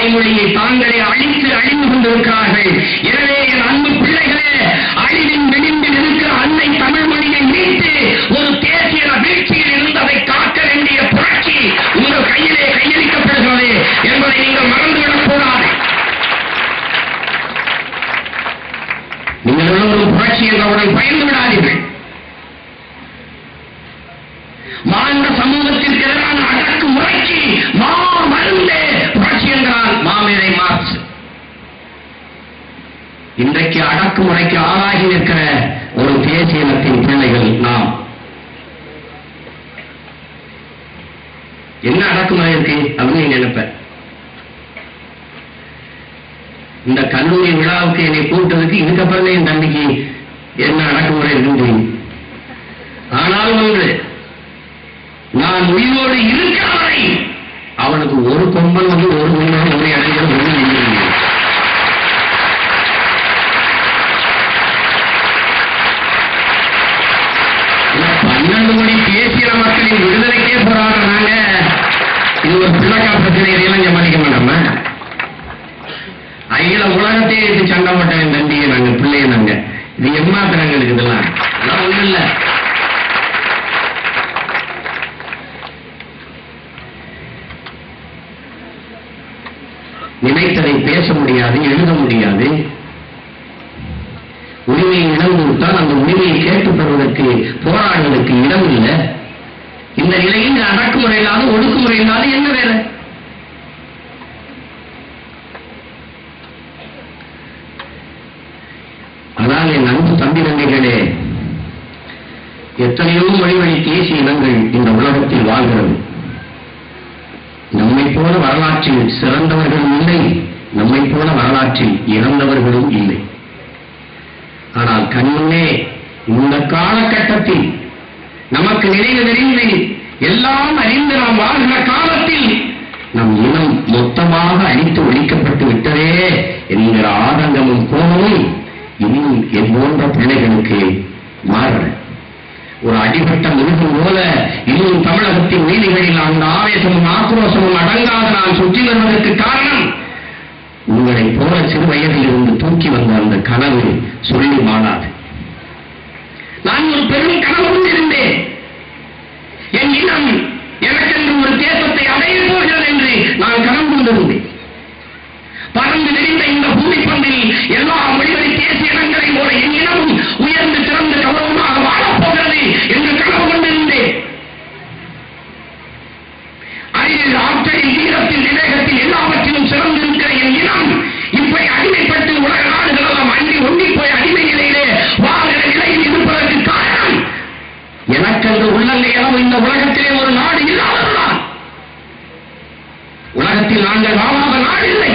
தாய்மொழியை தாங்களே அழித்து அழிந்து கொண்டிருக்கிறார்கள். எனவே என் அன்பு பிள்ளைகளே, அழிவின் விளிம்பில் இருக்கிற அன்னை தமிழ் மொழியை மீட்டு ஒரு தேசிய வீழ்ச்சியில் இருந்து அதை காக்க வேண்டிய புரட்சி உங்கள் கையிலே கையளிக்கப்படுகிறது என்பதை நீங்கள் மறந்துவிடக் கூடாது. நீங்கள் எல்லோரும் புரட்சி என்றவுடன் பயந்து விடாதீர்கள். மாநில சமூகத்திற்கு எதிரான அடக்கு முறைக்கு மருந்தே புரட்சி என்றால் மாமேதை மார்க்ஸ். இன்றைக்கு அடக்குமுறைக்கு ஆளாகி நிற்கிற ஒரு தேசிய இனத்தின் பிள்ளைகள் நாம். என்ன அடக்குமுறை இருக்கு அப்படின்னு நினைப்ப. இந்த கல்லூரி விழாவுக்கு என்னை கூப்பிட்டதுக்கு இதுக்கப்புறமே என் தம்பிக்கு என்ன அடக்குமுறை இருக்குன்னு தெரியும். ஆனால் ஒன்று, நான் உயிரோடு இருக்கிற வரை அவனுக்கு ஒரு கொம்பன் வந்து ஒரு கொம்பன் ஒரு இடங்கள் ஒன்று நின்று 12 கோடி தேசிய மக்களின் விடுதலைக்கே போராடுறாங்க. இது ஒரு பிள்ளைக்கா பிரச்சனை, இதையெல்லாம் சமாளிக்க மாட்டோமா? அகில உலகத்தையே இது சண்டை போட்டேன் தண்டியை நாங்க பிள்ளைய நாங்க. இது எம்மாத்திரங்களுக்கு இதெல்லாம் ஒண்ணும் இல்லை. நினைத்ததை பேச முடியாது, எழுத முடியாது. உரிமையை இழந்துவிட்டால் அந்த உரிமையை கேட்டுப் பெறுவதற்கு போராடுவதற்கு இடம் இல்லை. இந்த நிலையில் அடக்குமுறை இல்லாத ஒடுக்குமுறை இல்லாத என்ன வேலை? ஆனால் என் அன்பு தம்பி தங்கைகளே, எத்தனையோ மொழிவழி தேசிய இனங்கள் இந்த உலகத்தில் வாழ்கிறது. நம்மை போல வரலாற்றில் சிறந்தவர்களும் இல்லை, நம்மை போல வரலாற்றில் இறந்தவர்களும் இல்லை. ஆனால் கண்முன்னே இந்த காலகட்டத்தில் நமக்கு நினைவு தெரிந்து எல்லாம் அறிந்து நாம் வாழ்கிற காலத்தில் நம் இனம் மொத்தமாக அழித்து ஒழிக்கப்பட்டு விட்டதே என்கிற ஆதங்கமும் கோபமும் இன்னும் என் போன்ற பிள்ளைகளுக்கு மாறல. ஒரு அடிபட்ட மிருகம் போல இன்னும் தமிழகத்தின் வீதிகளில் அந்த ஆவேசமும் ஆக்ரோஷமும் அடங்காத நான் சுற்றி வருவதற்கு காரணம் உங்களை போல சிறு வயதில் இருந்து தூக்கி வந்த அந்த கனவு சொல்லி மாறாது. நான் ஒரு பெரும் கனவு கொண்டிருந்தேன். என் இனம் எனக்கென்று ஒரு தேசத்தை அடைய போகிறது என்று நான் கனவு கொண்டிருந்தேன். பறந்து விரிந்த இந்த பூமிப்பந்தில் எல்லா மொழிவழி தேசிய இனங்களையும் போல என் இனமும் உயர்ந்து சிறந்து கௌரவமாக வாழப்போகிறது என்று கனவு கொண்டிருந்தேன். அறிவில், ஆற்றலில், வீரத்தில், விவேகத்தில் எல்லாவற்றிலும் சிறந்திருக்கிற என் இனம் இப்படி அடிமைப்பட்டு உலக நாடுகளெல்லாம் அன்றி ஒன்றி போய் அடிமை நிலையிலே வாழ்கிற நிலையில் இருப்பதற்கு காரணம் எனக்கென்று உள்ளங்கை அளவு இந்த உலகத்திலே ஒரு நாடு இல்லாததுதான். உலகத்தில் நாங்கள் வாழாத நாடு இல்லை.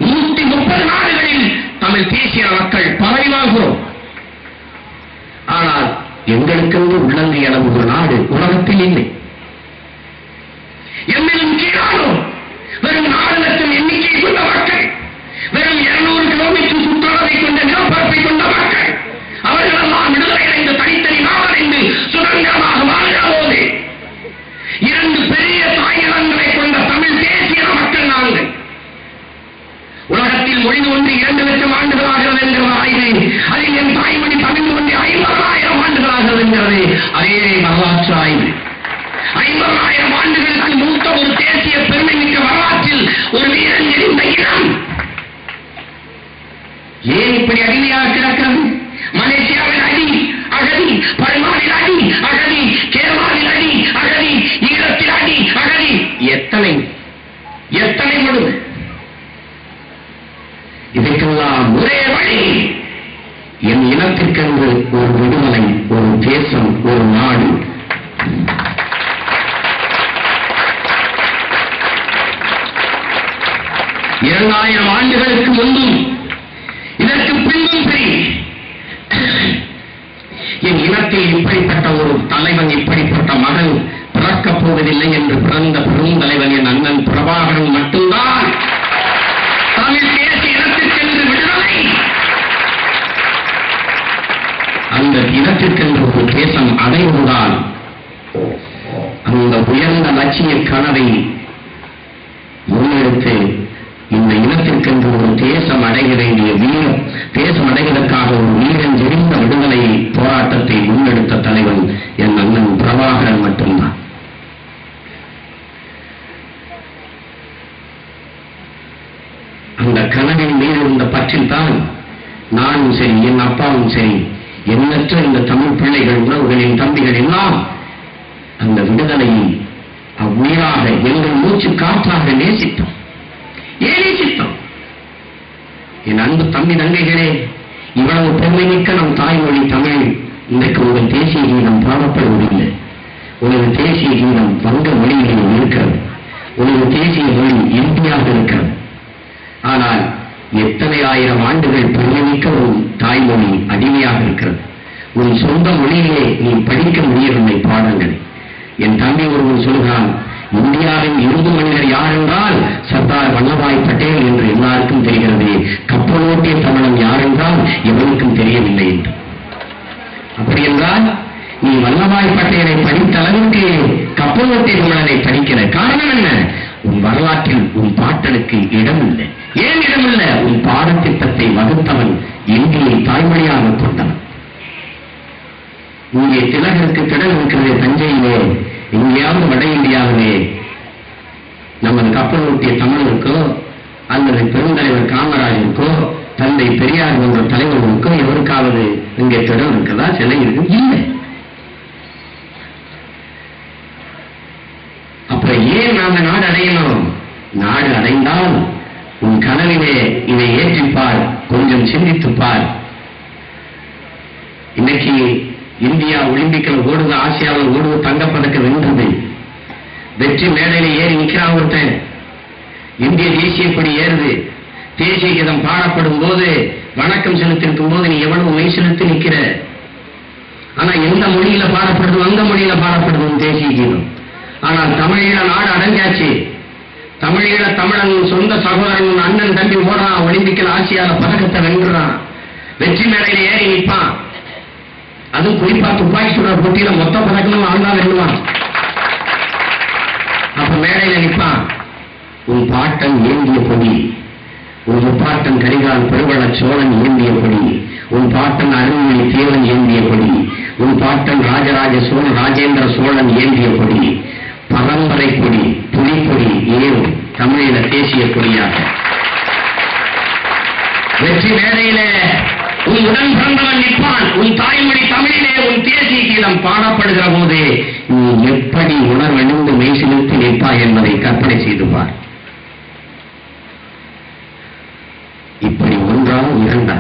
130 நாடுகளில் தமிழ் தேசிய மக்கள் பரவி வாழ்கிறோம். ஆனால் எங்களுக்கென்று உள்ளங்கை அளவு ஒரு நாடு உலகத்தில் இல்லை. எம்மிலும் கீழானோம் வெறும் 4 லட்சம் எண்ணிக்கை கொண்ட மக்கள், வெறும் 200 கிலோமீட்டர் சுற்றளவை கொண்ட நிலப்பரப்பை கொண்ட மக்கள், அவர்களெல்லாம் விடுதலை அடைந்து தனித்தனி நாடடைந்து சுதந்திரமாக வாழ்கிற போது 2 பெரிய தாய்நிலங்களை கொண்ட தமிழ் தேசிய மக்கள் நாங்கள். உலகத்தில் மொழி ஒன்று 2 லட்சம் ஆண்டுகளாகிறது என்கிற ஆய்வு, அதில் என் தாய்மொழி தமிழ் ஒன்று 50,000 ஆண்டுகளாகிறது என்கிறது அதே வரலாற்று ஆய்வு. 50,000 ஆண்டுகளுக்கு மூத்த ஒரு தேசிய பெருமை மிக்க வரலாற்றில் ஒரு வீரன் இருந்த இனம் ஏன் இப்படி அடிமையாக கிடக்கிறது? மலேசியாவில் அடி அகதி, பர்மாவில் அடி அகதி, கேரளாவில் அடி அகதி, ஈழத்தில் அடி அகதி, எத்தனை எத்தனை மடு. இதற்கெல்லாம் ஒரே வழி, என் இனத்திற்கென்று ஒரு விடுதலை, ஒரு தேசம், ஒரு நாடு. இரண்டாயிரம் ஆண்டுகளுக்கு முன்பும் இதற்கு பின்பும் சரி, என் இனத்தில் இப்படிப்பட்ட ஒரு தலைவன், இப்படிப்பட்ட மகன் பிறக்கப் போவதில்லை என்று பிறந்த பெருந்தலைவன் என் அண்ணன் பிரபாகரன் மட்டும்தான் தமிழ் தேசிய இனத்திற்கென்று விடுதலை, அந்த இனத்திற்கென்று ஒரு தேசம் அடைவதுதான் அந்த உயர்ந்த லட்சிய கனவை முன்னெடுத்து அடைய வேண்டிய வீரம், தேசம் அடைவதற்காக ஒரு வீரன் ஜெரிந்த விடுதலை போராட்டத்தை முன்னெடுத்த தலைவன் என் அண்ணன் பிரபாகரன் மட்டும்தான். அந்த கனவின் மீது இருந்த பற்றில் தான் நானும் சரி, என் அப்பாவும் சரி, எண்ணற்ற இந்த தமிழ் பிள்ளைகள், உறவுகளின் தம்பிகள் எல்லாம் அந்த விடுதலையை அவ்வுயிராக எங்கள் மூச்சு காற்றாக நேசித்தோம். ஏன் நேசித்தோம்? என் அன்பு தம்பி தங்கைகளே, இவ்வளவு பெருமைமிக்க நம் தாய்மொழி தமிழ் இன்றைக்கு உங்கள் தேசிய கீதம் பாடப்படுவதில்லை. உங்கள் தேசிய கீதம் வங்க மொழிகளில் இருக்கிறது. உங்கள் தேசிய மொழி இந்தியாக இருக்கிறது. ஆனால் எத்தனை ஆயிரம் ஆண்டுகள் பெருமைமிக்க ஒரு தாய்மொழி அடிமையாக இருக்கிறது. உன் சொந்த மொழியிலே நீ படிக்க முடியவில்லை பாடங்கள். என் தம்பி ஒருவன் சொல்கிறான், இந்தியாவின் இரும்பு மனிதர் யார் என்றால் சர்தார் வல்லபாய் பட்டேல் என்று எல்லாருக்கும் தெரிகிறது, கப்பலோட்டிய தமிழன் யார் என்றால் எவருக்கும் தெரியவில்லை என்று. அப்படி என்றால் நீ வல்லபாய் பட்டேலை படித்த அளவுக்கு கப்பலோட்டிய தமிழனை படிக்கிற காரணம் என்ன? உன் வரலாற்றில் உன் பாட்டலுக்கு இடமில்லை. ஏன் இடமில்லை? உன் பாடத்திட்டத்தை வகுத்தவன் இந்தியை தாய்மொழியாக கொண்டவன். இங்கே திலகருக்கு திடல் இருக்கிறது தஞ்சையிலே, எங்கேயாவது வட இந்தியாவிலே நமது கப்பலோட்டிய தமிழருக்கோ அல்லது பெருந்தலைவர் காமராஜருக்கோ தந்தை பெரியார் போன்ற தலைவர்களுக்கோ எவருக்காவது இங்கே திடல் இருக்கிறதா? சிலை இருக்கு? இல்லை. அப்புறம் ஏன் நாம நாடு அடையணும்? நாடு அடைந்தால் உன் கனவிலே இதை ஏற்றிப்பார், கொஞ்சம் சிந்தித்துப்பார். இன்னைக்கு இந்தியா ஒலிம்பிக்கில் ஓடுது, ஆசியாவில் ஓடுது, தங்கப்பதக்கம் வென்றது. வெற்றி மேடையில ஏறி நிற்கிறான் ஒருத்தன். இந்திய தேசிய கொடி ஏறுது. தேசிய கீதம் பாடப்படும் போது, வணக்கம் செலுத்திருக்கும் போது நீ எவ்வளவு மெய் செலுத்தி நிற்கிற. ஆனா எந்த மொழியில பாடப்படுது? வங்க மொழியில பாடப்படுது தேசிய கீதம். ஆனால் தமிழீழ நாடு அடைஞ்சாச்சு. தமிழீழ தமிழன் சொந்த சகோதரன் அண்ணன் தம்பி ஓடுறான், ஒலிம்பிக்கில் ஆசியால பதக்கத்தை வென்றுறான், வெற்றி மேடையில ஏறி நிற்பான். அதுவும் குறிப்பா துப்பாக்கி சுடுற போட்டியில மொத்த பதக்கமும் அவன் தான் வெல்லுவான். அப்ப மேடையில நிற்பான். உன் பாட்டன் ஏந்திய கொடி, உன் முப்பாட்டன் கரிகால் பெருவள சோழன் ஏந்திய கொடி, உன் பாட்டன் அருள்மொழி தேவன் ஏந்திய கொடி, உன் பாட்டன் ராஜராஜ சோழன் ராஜேந்திர சோழன் ஏந்திய கொடி, பரம்பரை கொடி புலிக்கொடி ஏறும் தமிழீழ தேசிய கொடியாக. வெற்றி மேடையில உன் உடன் பிறந்தவன் நிற்பான். உன் தாய்மொழி தமிழிலே உன் தேசிய கீதம் பாடப்படுகிற போது நீ எப்படி உணர்வெழுந்து மெய் செலுத்தி நிற்பாய் என்பதை கற்பனை செய்து பார். இப்படி ஒன்றா இரண்டா?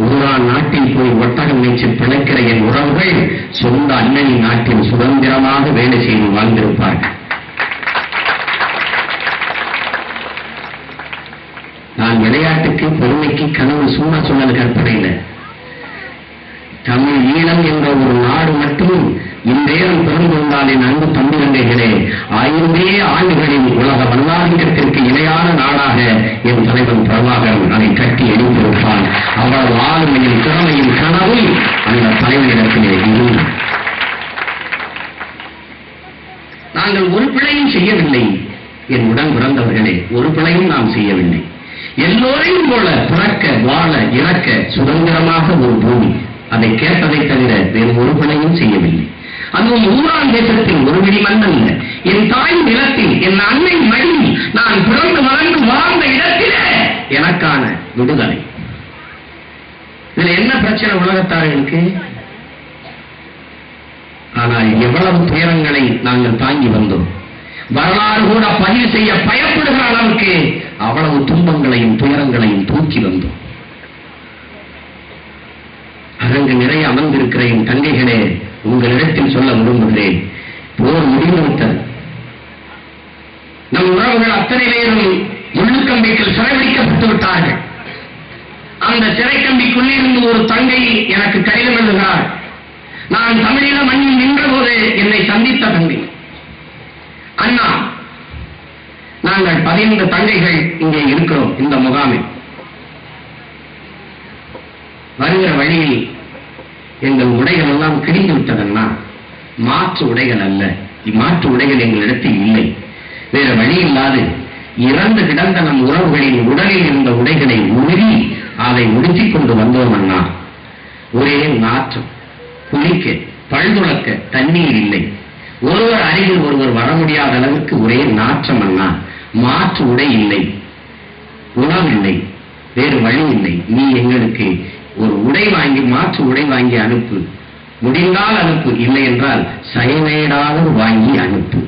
ஊரான் நாட்டில் போய் ஒட்டகம் மேய்ச்சி பிழைக்கிற என் உறவுகள் சொந்த அண்ணனின் நாட்டில் சுதந்திரமாக வேலை செய்து வாழ்ந்திருப்பார்கள். நான் விளையாட்டுக்கு பெருமைக்கு கனவு சும்மா சொன்னது கற்பனையில. தமிழ் ஈழம் என்ற ஒரு நாடு மட்டும் இன்றேறம் பிறந்து வந்தால் என் அன்பு தம்பிகளே, 5 ஆண்டுகளில் உலக வரலாற்றிற்கு இணையான நாடாக என் தலைவன் பிரபாகரன் அதை கட்டி எழுந்திருப்பான். அவ்வளவு ஆளுமையின் திறமையின் கனவும் அந்த தலைவனிடத்திலே இருந்தது. நாங்கள் ஒரு பிழையும் செய்யவில்லை என் உடன் பிறந்தவர்களே, ஒரு பிழையும் நாம் செய்யவில்லை. எல்லோரையும் போல பிறக்க வாழ இறக்க சுதந்திரமாக ஒரு பூமி, அதை கேட்டதை தவிர வேறு ஒரு பிழையும் செய்யவில்லை. அதுவும் ஊரான் தேசத்தில் ஒரு விடி மண்ணல்ல, என் தாய் நிலத்தில் என் அன்னை மடி நான் பிறந்து வளர்ந்து வாழ்ந்த இடத்திலே எனக்கான விடுதலை. இதுல என்ன பிரச்சனை உலகத்தார்களுக்கு? ஆனால் எவ்வளவு துயரங்களை நாங்கள் தாங்கி வந்தோம். வரலாறு கூட பதிவு செய்ய பயப்படுகிற அளவுக்கு அவ்வளவு துன்பங்களையும் துயரங்களையும் தூக்கி வந்தோம். அரங்கு நிறைய அமர்ந்திருக்கிற என் தங்கைகளே, உங்களிடத்தில் சொல்ல விரும்புகிறேன், போர் முடிந்துவிட்டது. நம் உறவுகள் அத்தனை பேரும் முள்ளுக்கம்பிக்குள் சிறைபிடிக்கப்பட்டு விட்டார்கள். அந்த சிறைக்கம்பிக்குள்ளிருந்து ஒரு தங்கை எனக்கு கடிதம் எழுதுகிறார். நான் தமிழீழ மண்ணில் நின்றபோது என்னை சந்தித்த தங்கை, அண்ணா, நாங்கள் 15 தங்கைகள் இங்கே இருக்கிறோம் இந்த முகாமில். வருகிற வழியில் எங்கள் உடைகள் எல்லாம் கிழிந்து விட்டதன்னா, மாற்று உடைகள் அல்ல, மாற்று உடைகள் எங்களிடத்தில் இல்லை. வேற வழி இல்லாது இறந்து கிடந்த நம் உறவுகளின் உடலில் இருந்த உடைகளை உருவி அதை உடுத்திக் கொண்டு வந்தோம் அண்ணா. ஒரே நாற்றம், குளிக்க பழுதுளக்க தண்ணீர் இல்லை. ஒருவர் அருகில் ஒருவர் வர முடியாத அளவுக்கு ஒரே நாற்றம் அண்ணா. மாற்று உடை இல்லை, உணவில்லை, வேறு வழி இல்லை. நீ எங்களுக்கு ஒரு உடை வாங்கி, மாற்று உடை வாங்கி அனுப்பு, முடிந்தால் அனுப்பு, இல்லை என்றால் சயனைடாவது வாங்கி அனுப்பு.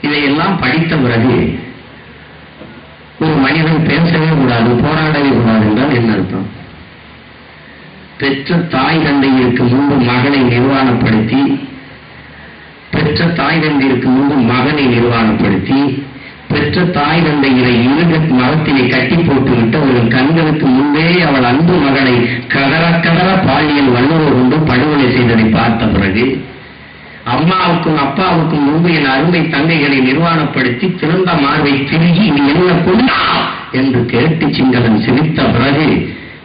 இதையெல்லாம் படித்த பிறகு ஒரு மனிதன் பேசவே கூடாது, போராடவே கூடாது என்றால் என்ன அர்த்தம்? பெற்ற தாய் தந்தையிற்கு முன்பு மகனை நிர்வாணப்படுத்தி, பெற்ற தாய் தந்தையிற்கு முன்பு மகனை நிர்வாணப்படுத்தி, பெற்ற தாய் தந்தையினை இருக மரத்தினை கட்டி போட்டுவிட்டு அவர்கள் கண்களுக்கு முன்பே அவள் அன்பு மகளை கதற கதற பாலியல் வல்லுறவு கொண்டு படுகொலை செய்ததை பார்த்த பிறகு, அம்மாவுக்கும் அப்பாவுக்கும் முன்பு என் அருமை தங்கைகளை நிர்வாணப்படுத்தி திறந்த மார்பை திருகி நீ என்ன கொண்டா என்று கேட்டு சிங்களன் சிரித்த பிறகு,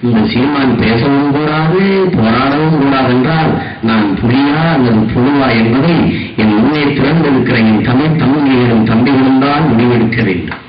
இந்த சீமான் பேசவும் கூடாது, போராடவும் கூடாது என்றால் நான் புலியா அல்லது புழுவா என்பதை என் முன்னே திறந்திருக்கிற என் தமிழ் தம்பிகளும் தம்பிகளும் தான் முடிவெடுக்க வேண்டும்.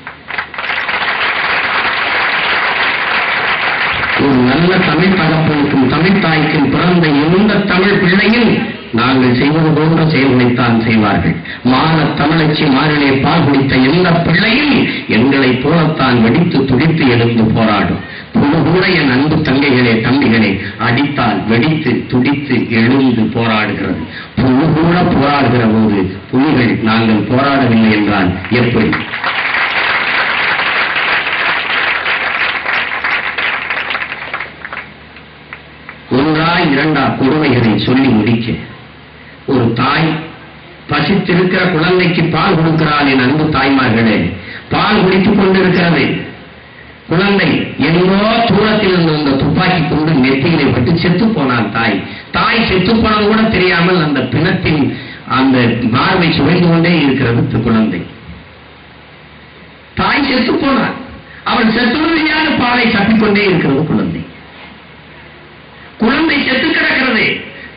ஒரு நல்ல தமிழ் தகப்பனுக்கும் தமிழ் தாய்க்கும் பிறந்த எந்த தமிழ் பிள்ளையும் நாங்கள் செய்வது போன்ற செயல்களைத்தான் செய்வார்கள். மான தமிழச்சி மாறிலே பால் குடித்த எந்த பிள்ளையும் எங்களைப் போலத்தான் வெடித்து துடித்து எழுந்து போராடும். புழு கூட என் அன்பு தங்கைகளே தம்பிகளே அடித்தால் வெடித்து துடித்து எழுந்து போராடுகிறது. புழு கூட போராடுகிற போது புலிகள் நாங்கள் போராடவில்லை என்றால் எப்படி? ஒன்றா இரண்டா கொடுமைகளை சொல்லி முடிக்க, ஒரு தாய் பசித்திருக்கிற குழந்தைக்கு பால் கொடுக்கிறாள். என் அன்பு தாய்மார்களே, பால் குடித்துக் கொண்டிருக்கிறது குழந்தை. எங்கோ தூரத்தில் இருந்து அந்த துப்பாக்கி கொண்டு நெத்தியிலே பட்டு செத்து போனாள் தாய். தாய் செத்து போனது கூட தெரியாமல் அந்த பிணத்தின் அந்த மார்பை சுவைந்து கொண்டே இருக்கிறது குழந்தை. தாய் செத்து போனாள், அவள் செத்துவதையான பாலை தப்பிக்கொண்டே இருக்கிறது குழந்தை. குழந்தை செத்து கிடக்கிறது,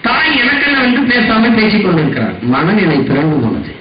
தாய் எனக்கெல்லாம் என்று பேசாமல் பேசிக் கொண்டிருக்கிறார். மனநிலை பிறந்து போனது.